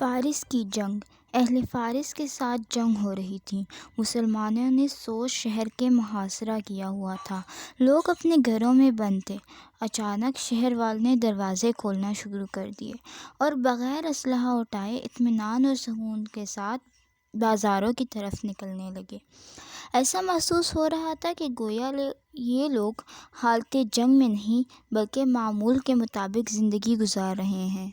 فارس کی جنگ۔ اہل فارس کے ساتھ جنگ ہو رہی تھی۔ مسلمانوں نے سوز شہر کے محاصرہ کیا ہوا تھا۔ لوگ اپنے گھروں میں بند تھے۔ اچانک شہر والوں نے دروازے کھولنا شروع کر دیے اور بغیر اسلحہ اٹھائے اطمینان اور سکون کے ساتھ بازاروں کی طرف نکلنے لگے۔ ایسا محسوس ہو رہا تھا کہ گویا یہ لوگ حالت جنگ میں نہیں بلکہ معمول کے مطابق زندگی گزار رہے ہیں۔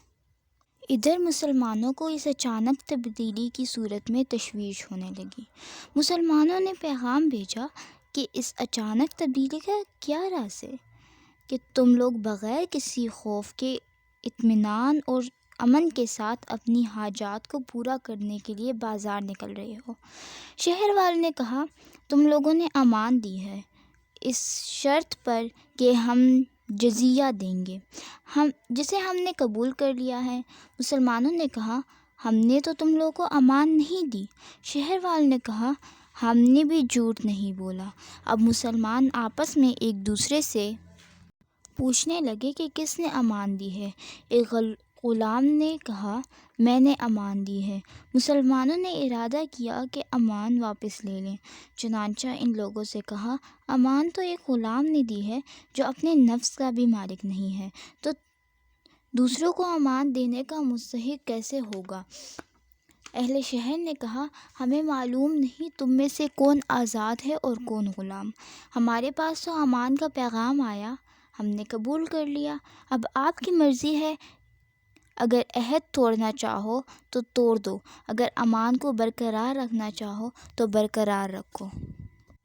ادھر مسلمانوں کو اس اچانک تبدیلی کی صورت میں تشویش ہونے لگی۔ مسلمانوں نے پیغام بھیجا کہ اس اچانک تبدیلی کا کیا راز ہے کہ تم لوگ بغیر کسی خوف کے اطمینان اور امن کے ساتھ اپنی حاجات کو پورا کرنے کے لیے بازار نکل رہے ہو۔ شہر والوں نے کہا، تم لوگوں نے امان دی ہے اس شرط پر کہ ہم جزیہ دیں گے، جسے ہم نے قبول کر لیا ہے۔ مسلمانوں نے کہا، ہم نے تو تم لوگوں کو امان نہیں دی۔ شہر والوں نے کہا، ہم نے بھی جھوٹ نہیں بولا۔ اب مسلمان آپس میں ایک دوسرے سے پوچھنے لگے کہ کس نے امان دی ہے۔ ایک غلام نے کہا، میں نے امان دی ہے۔ مسلمانوں نے ارادہ کیا کہ امان واپس لے لیں۔ چنانچہ ان لوگوں سے کہا، امان تو ایک غلام نے دی ہے جو اپنے نفس کا بھی مالک نہیں ہے، تو دوسروں کو امان دینے کا مستحق کیسے ہوگا؟ اہل شہر نے کہا، ہمیں معلوم نہیں تم میں سے کون آزاد ہے اور کون غلام۔ ہمارے پاس تو امان کا پیغام آیا، ہم نے قبول کر لیا۔ اب آپ کی مرضی ہے، اگر عہد توڑنا چاہو تو توڑ دو، اگر امان کو برقرار رکھنا چاہو تو برقرار رکھو۔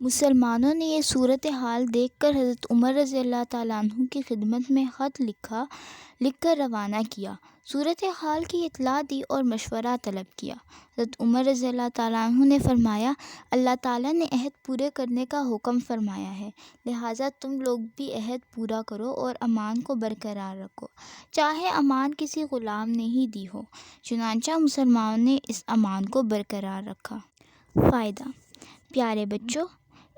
مسلمانوں نے یہ صورتحال دیکھ کر حضرت عمر رضی اللہ تعالیٰ عنہ کی خدمت میں خط لکھ کر روانہ کیا، صورتحال کی اطلاع دی اور مشورہ طلب کیا۔ حضرت عمر رضی اللہ تعالیٰ عنہ نے فرمایا، اللہ تعالیٰ نے عہد پورے کرنے کا حکم فرمایا ہے، لہٰذا تم لوگ بھی عہد پورا کرو اور امان کو برقرار رکھو، چاہے امان کسی غلام نے ہی دی ہو۔ چنانچہ مسلمانوں نے اس امان کو برقرار رکھا۔ فائدہ: پیارے بچوں،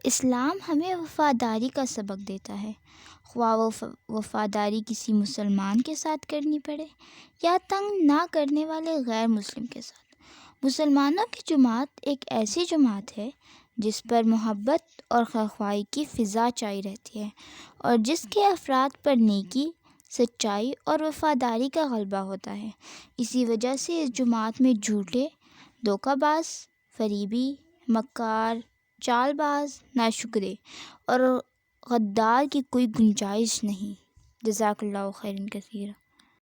اسلام ہمیں وفاداری کا سبق دیتا ہے، خواہ وہ وفاداری کسی مسلمان کے ساتھ کرنی پڑے یا تنگ نہ کرنے والے غیر مسلم کے ساتھ۔ مسلمانوں کی جماعت ایک ایسی جماعت ہے جس پر محبت اور خیرخواہی کی فضا چھائی رہتی ہے اور جس کے افراد پر نیکی، سچائی اور وفاداری کا غلبہ ہوتا ہے۔ اسی وجہ سے اس جماعت میں جھوٹے، دھوکہ باز، فریبی، مکار، چال باز، ناشکرے اور غدار کی کوئی گنجائش نہیں۔ جزاک اللہ خیرا کثیرا۔